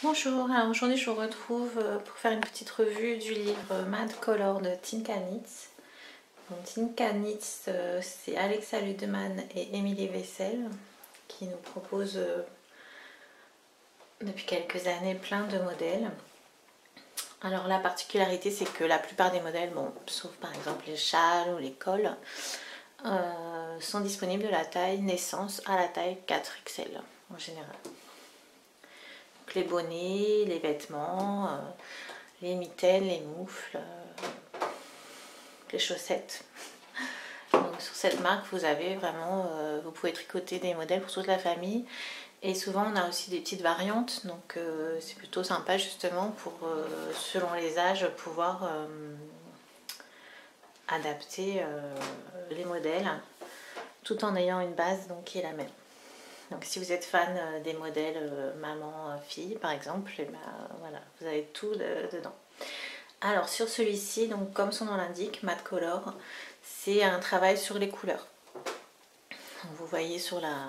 Bonjour, alors aujourd'hui je vous retrouve pour faire une petite revue du livre Mad Color de Tinka Knits. Donc, Tinka Knits, c'est Alexa Ludemann et Émilie Vessel qui nous proposent depuis quelques années plein de modèles. Alors la particularité c'est que la plupart des modèles, bon, sauf par exemple les châles ou les cols, sont disponibles de la taille naissance à la taille 4XL en général. Donc, les bonnets, les vêtements, les mitaines, les moufles, les chaussettes. Donc, sur cette marque, vous avez vraiment, vous pouvez tricoter des modèles pour toute la famille. Et souvent, on a aussi des petites variantes. Donc, c'est plutôt sympa justement pour, selon les âges, pouvoir adapter les modèles tout en ayant une base donc, qui est la même. Donc si vous êtes fan des modèles maman-fille par exemple, et ben, voilà, vous avez tout dedans. Alors sur celui-ci, donc comme son nom l'indique, Mad Color, c'est un travail sur les couleurs. Donc, vous voyez sur la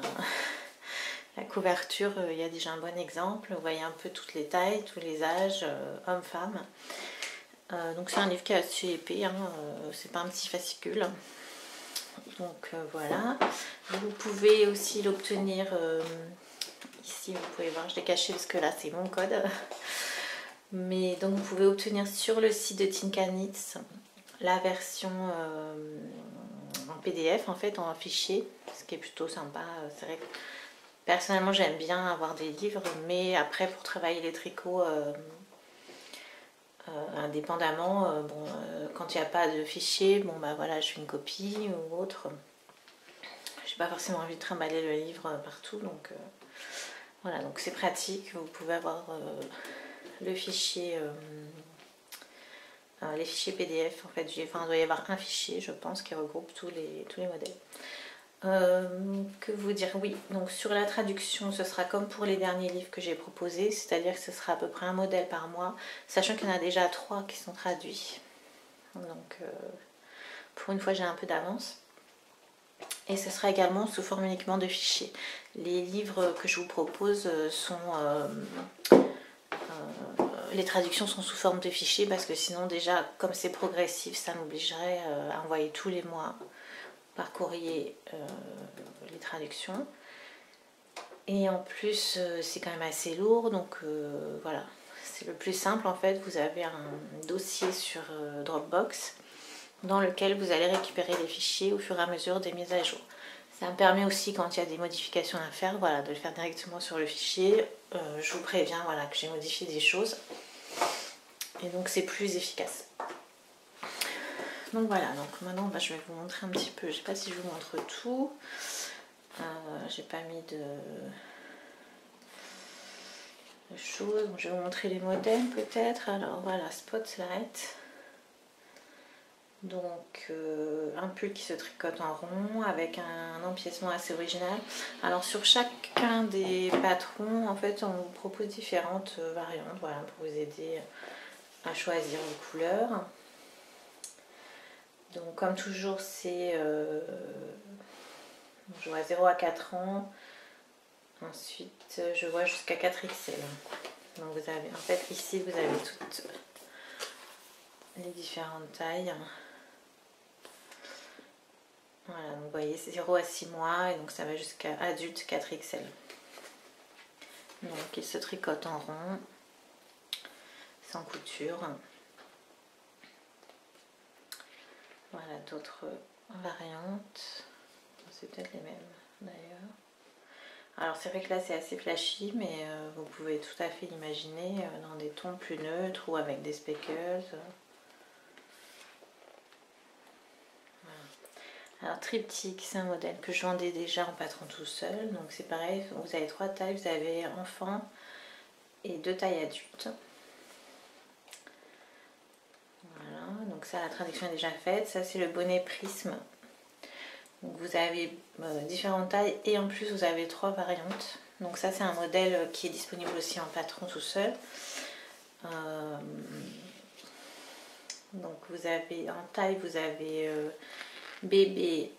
couverture, il y a déjà un bon exemple. Vous voyez un peu toutes les tailles, tous les âges, hommes-femmes. Donc c'est un livre qui est assez épais, hein, c'est pas un petit fascicule. Donc voilà, vous pouvez aussi l'obtenir ici, vous pouvez voir, je l'ai caché parce que là c'est mon code. Mais donc vous pouvez obtenir sur le site de Tinka Knits la version en PDF en fait, en fichier, ce qui est plutôt sympa. C'est vrai que personnellement j'aime bien avoir des livres, mais après pour travailler les tricots indépendamment, bon, quand il n'y a pas de fichier, bon bah voilà, je fais une copie ou autre. J'ai pas forcément envie de trimballer le livre partout, donc voilà, donc c'est pratique. Vous pouvez avoir le fichier, les fichiers PDF en fait. Enfin, il doit y avoir un fichier, je pense, qui regroupe tous les modèles. Que vous dire, oui, donc sur la traduction ce sera comme pour les derniers livres que j'ai proposés, c'est-à-dire que ce sera à peu près un modèle par mois, sachant qu'il y en a déjà 3 qui sont traduits, donc pour une fois j'ai un peu d'avance. Et ce sera également sous forme uniquement de fichiers. Les livres que je vous propose sont les traductions sont sous forme de fichiers parce que sinon déjà comme c'est progressif ça m'obligerait à envoyer tous les mois par courrier les traductions, et en plus c'est quand même assez lourd, donc voilà, c'est le plus simple en fait. Vous avez un dossier sur Dropbox dans lequel vous allez récupérer les fichiers au fur et à mesure des mises à jour. Ça me permet aussi, quand il y a des modifications à faire, voilà, de le faire directement sur le fichier. Je vous préviens, voilà, que j'ai modifié des choses, et donc c'est plus efficace. Donc voilà, donc maintenant bah, je vais vous montrer un petit peu, je sais pas si je vous montre tout, j'ai pas mis de choses, donc je vais vous montrer les modèles peut-être. Alors voilà, Spotlight, donc un pull qui se tricote en rond avec un empiècement assez original. Alors sur chacun des patrons en fait on vous propose différentes variantes, voilà, pour vous aider à choisir les couleurs. Donc comme toujours c'est je vois 0 à 4 ans, ensuite je vois jusqu'à 4XL. Donc vous avez en fait ici vous avez toutes les différentes tailles. Voilà, donc vous voyez c'est 0 à 6 mois et donc ça va jusqu'à adulte 4XL. Donc il se tricote en rond, sans couture. Voilà d'autres variantes, c'est peut-être les mêmes d'ailleurs. Alors c'est vrai que là c'est assez flashy, mais vous pouvez tout à fait l'imaginer dans des tons plus neutres ou avec des speckles. Voilà. Alors triptyque, c'est un modèle que je vendais déjà en patron tout seul, donc c'est pareil, vous avez 3 tailles, vous avez enfant et 2 tailles adultes. Voilà, donc ça la traduction est déjà faite. Ça c'est le bonnet prisme. Donc vous avez différentes tailles et en plus vous avez 3 variantes. Donc ça c'est un modèle qui est disponible aussi en patron tout seul. Donc vous avez en taille, vous avez bébé,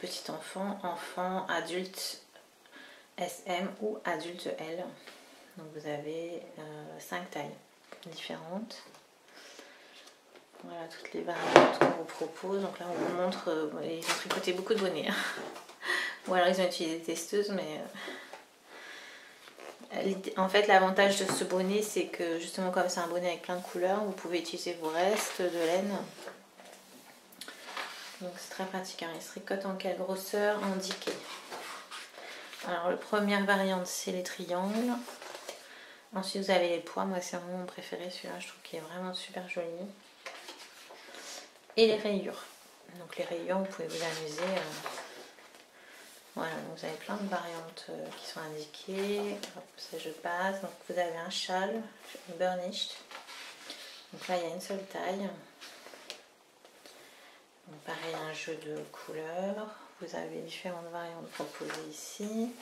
petit enfant, enfant, adulte SM ou adulte L. Donc vous avez 5 tailles différentes. Voilà toutes les variantes qu'on vous propose. Donc là on vous montre, ils ont tricoté beaucoup de bonnets. Ou alors ils ont utilisé des testeuses, mais en fait l'avantage de ce bonnet c'est que justement comme c'est un bonnet avec plein de couleurs, vous pouvez utiliser vos restes de laine. Donc c'est très pratique, hein. Il se tricote en quelle grosseur? Indiquée. Alors la première variante c'est les triangles. Ensuite vous avez les pois, moi c'est vraiment mon préféré celui-là, je trouve qu'il est vraiment super joli. Et les rayures. Donc les rayures vous pouvez vous amuser. Voilà, donc vous avez plein de variantes qui sont indiquées. Hop, ça je passe. Donc vous avez un châle, burnished. Donc là il y a une seule taille. Donc pareil, un jeu de couleurs. Vous avez différentes variantes proposées ici.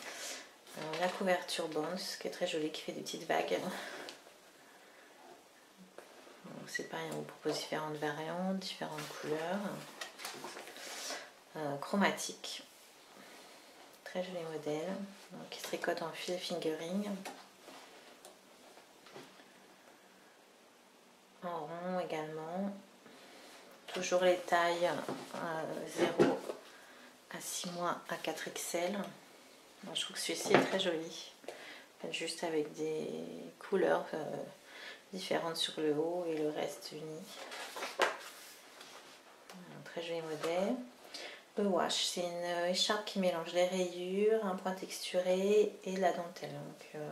La couverture Bounce qui est très jolie, qui fait des petites vagues. C'est pareil, on vous propose différentes variantes, différentes couleurs. Chromatique. Très joli modèle. Donc, qui se tricote en fil fingering. En rond également. Toujours les tailles 0 à 6 mois à 4XL. Moi, je trouve que celui-ci est très joli. Juste avec des couleurs différentes sur le haut et le reste uni. Un très joli modèle. Le wash, c'est une écharpe qui mélange les rayures, un point texturé et la dentelle. Donc,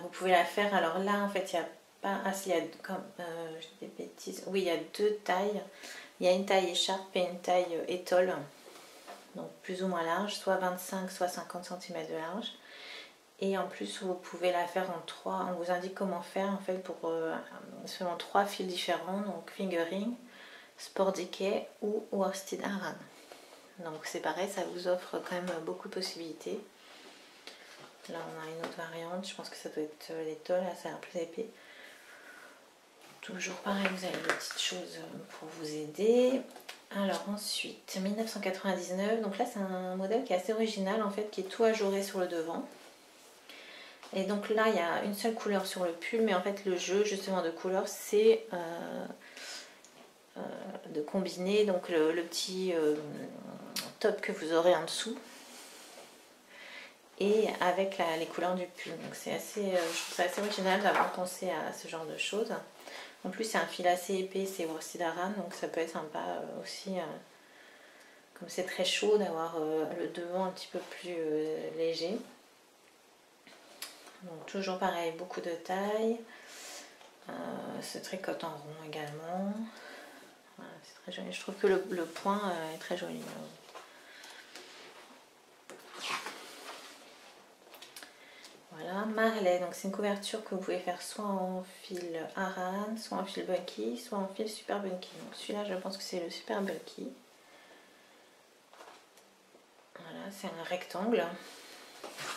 vous pouvez la faire. Alors là, en fait, il n'y a pas. Ah, si, il y a comme. J'ai des bêtises. Oui, il y a 2 tailles. Il y a une taille écharpe et une taille étole. Donc, plus ou moins large, soit 25, soit 50 cm de large. Et en plus, vous pouvez la faire en 3. On vous indique comment faire en fait pour selon 3 fils différents. Donc, fingering, sport decay ou worsted aran. Donc, c'est pareil, ça vous offre quand même beaucoup de possibilités. Là, on a une autre variante. Je pense que ça doit être l'étole. Là, ça a l'air plus épais. Toujours pareil, vous avez des petites choses pour vous aider. Alors ensuite, 1999. Donc là, c'est un modèle qui est assez original en fait, qui est tout ajouré sur le devant. Et donc là, il y a une seule couleur sur le pull, mais en fait, le jeu justement de couleurs, c'est de combiner donc le petit top que vous aurez en dessous et avec les couleurs du pull. Donc c'est assez, je trouve ça assez original d'avoir pensé à ce genre de choses. En plus, c'est un fil assez épais, c'est worsted aran, donc ça peut être sympa aussi, comme c'est très chaud, d'avoir le devant un petit peu plus léger. Donc toujours pareil, beaucoup de taille. Se tricote en rond également. Voilà, c'est très joli. Je trouve que le point est très joli. Voilà, Marley, donc c'est une couverture que vous pouvez faire soit en fil aran, soit en fil bulky, soit en fil super bulky. Donc celui-là, je pense que c'est le super bulky. Voilà, c'est un rectangle.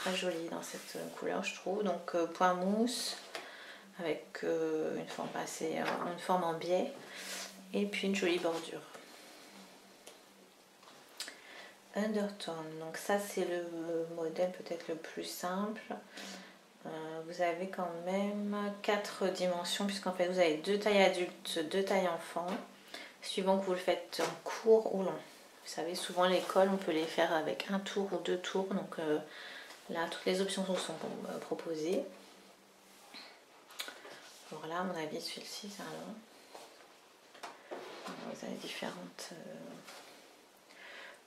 Très joli dans cette couleur, je trouve. Donc point mousse avec une forme en biais et puis une jolie bordure. Undertone, donc ça c'est le modèle peut-être le plus simple. Vous avez quand même 4 dimensions puisqu'en fait vous avez 2 tailles adultes, 2 tailles enfants, suivant que vous le faites en court ou long. Vous savez, souvent les cols on peut les faire avec un tour ou 2 tours, donc là toutes les options vous sont proposées. Alors là, à mon avis, celui-ci c'est un long. Vous avez différentes.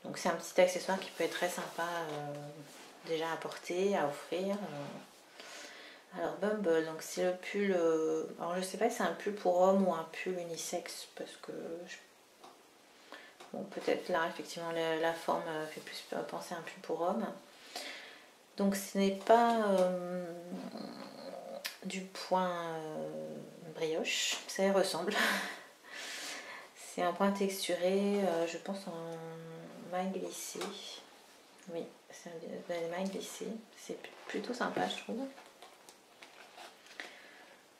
Donc c'est un petit accessoire qui peut être très sympa déjà à porter, à offrir. Alors Bumble, donc c'est le pull. Alors je sais pas si c'est un pull pour homme ou un pull unisexe parce que bon, peut-être là effectivement la forme fait plus penser à un pull pour homme. Donc ce n'est pas du point brioche, ça y ressemble. C'est un point texturé, je pense en maille glissée. Oui, c'est un maille glissée. C'est plutôt sympa, je trouve.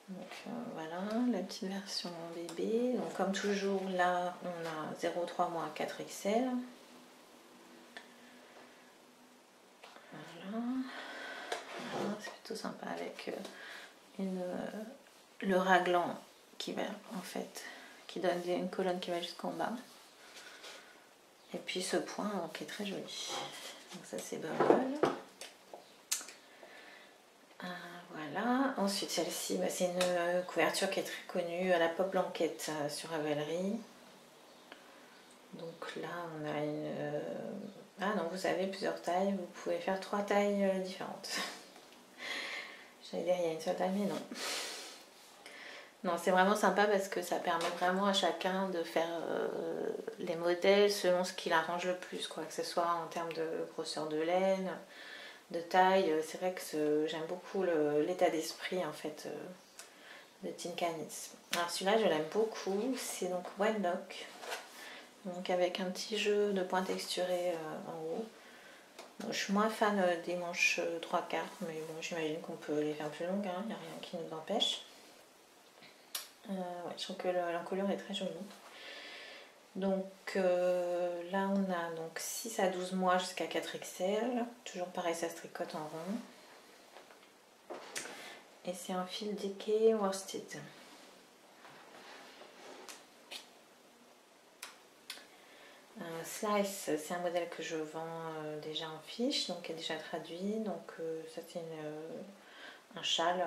Donc voilà, la petite version bébé. Donc comme toujours, là, on a 0,3 mois à 4XL. Voilà. plutôt sympa avec le raglan qui va en fait, qui donne une colonne qui va jusqu'en bas. Et puis ce point qui est très joli. Donc ça c'est Bumble. Voilà. Ensuite celle-ci, bah, c'est une couverture qui est très connue, à la Pop Blanquette sur Ravelry. Donc là on a une... Ah non, vous avez plusieurs tailles, vous pouvez faire 3 tailles différentes. J'allais dire il y a une seule taille mais non. Non, c'est vraiment sympa parce que ça permet vraiment à chacun de faire les modèles selon ce qui l'arrange le plus, quoi. Que ce soit en termes de grosseur de laine, de taille. C'est vrai que j'aime beaucoup l'état d'esprit en fait de Tin Canis. Alors celui-là, je l'aime beaucoup. C'est donc One Lock. Donc avec un petit jeu de points texturés en haut. Bon, je suis moins fan des manches 3/4, mais bon, j'imagine qu'on peut les faire plus longues, hein. Il n'y a rien qui nous empêche. Ouais, je trouve que l'encolure est très jolie. Donc là on a donc 6 à 12 mois jusqu'à 4XL. Toujours pareil, ça se tricote en rond. Et c'est un fil Decay Worsted. Slice, c'est un modèle que je vends déjà en fiche, donc qui est déjà traduit. Donc ça c'est un châle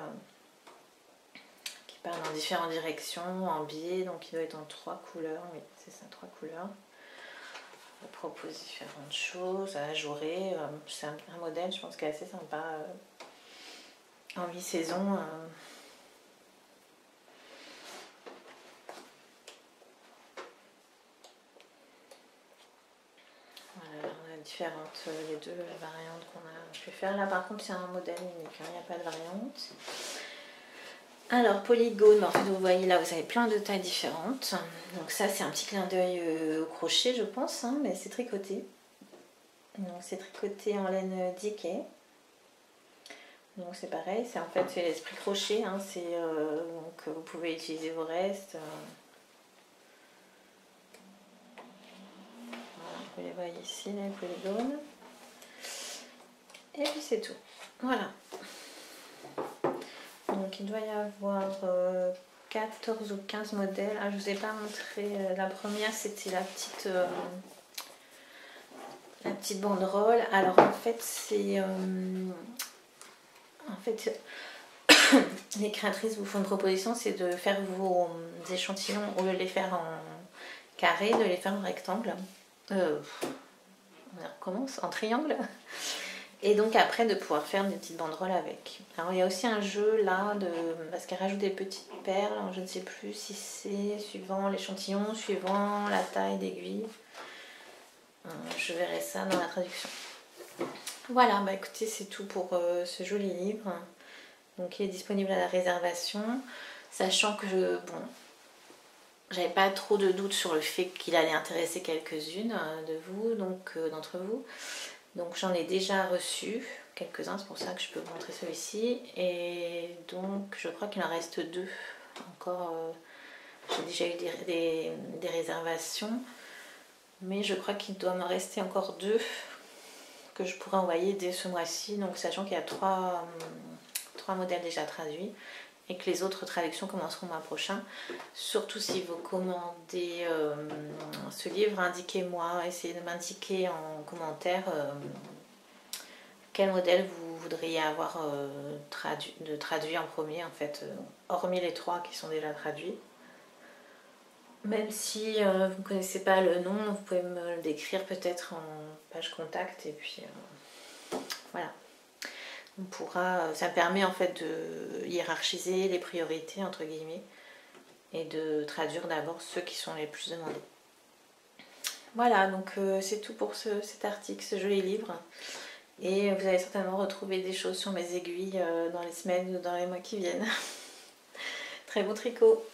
qui part dans différentes directions en biais, donc il doit être en 3 couleurs. Oui, c'est ça, 3 couleurs. On propose différentes choses à ajourrer. C'est un modèle, je pense, qui est assez sympa en mi-saison. Différentes, les deux variantes qu'on a pu faire. Là par contre c'est un modèle unique, hein, il n'y a pas de variante. Alors polygone, en fait vous voyez là vous avez plein de tailles différentes. Donc ça c'est un petit clin d'œil au crochet je pense, hein, mais c'est tricoté. Donc c'est tricoté en laine Decay. Donc c'est pareil, c'est en fait c'est l'esprit crochet, hein, donc vous pouvez utiliser vos restes. Vous les voyez ici, les polygones. Et puis c'est tout. Voilà. Donc il doit y avoir 14 ou 15 modèles. Ah, je ne vous ai pas montré. La première, c'était la petite banderole. Alors en fait, c'est... les créatrices vous font une proposition, c'est de faire vos échantillons, au lieu de les faire en carré, de les faire en rectangle. On recommence en triangle. Et donc après de pouvoir faire des petites banderoles avec. Alors il y a aussi un jeu là, parce qu'elle rajoute des petites perles. Alors, je ne sais plus si c'est suivant l'échantillon, suivant la taille d'aiguille. Je verrai ça dans la traduction. Voilà, bah écoutez, c'est tout pour ce joli livre. Donc il est disponible à la réservation. Sachant que j'avais pas trop de doutes sur le fait qu'il allait intéresser quelques-unes de vous, donc d'entre vous. Donc j'en ai déjà reçu quelques-uns, c'est pour ça que je peux vous montrer celui-ci. Et donc je crois qu'il en reste 2 encore. J'ai déjà eu des réservations, mais je crois qu'il doit me rester encore 2 que je pourrais envoyer dès ce mois-ci. Donc sachant qu'il y a 3 modèles déjà traduits et que les autres traductions commenceront le mois prochain. Surtout si vous commandez ce livre, indiquez-moi, essayez de m'indiquer en commentaire quel modèle vous voudriez avoir traduit en premier, en fait, hormis les 3 qui sont déjà traduits. Même si vous ne connaissez pas le nom, vous pouvez me le décrire peut-être en page contact et puis voilà. On pourra, ça permet en fait de hiérarchiser les priorités entre guillemets et de traduire d'abord ceux qui sont les plus demandés. Voilà, donc c'est tout pour cet article, ce joli livre. Et vous allez certainement retrouver des choses sur mes aiguilles dans les semaines ou dans les mois qui viennent. Très bon tricot!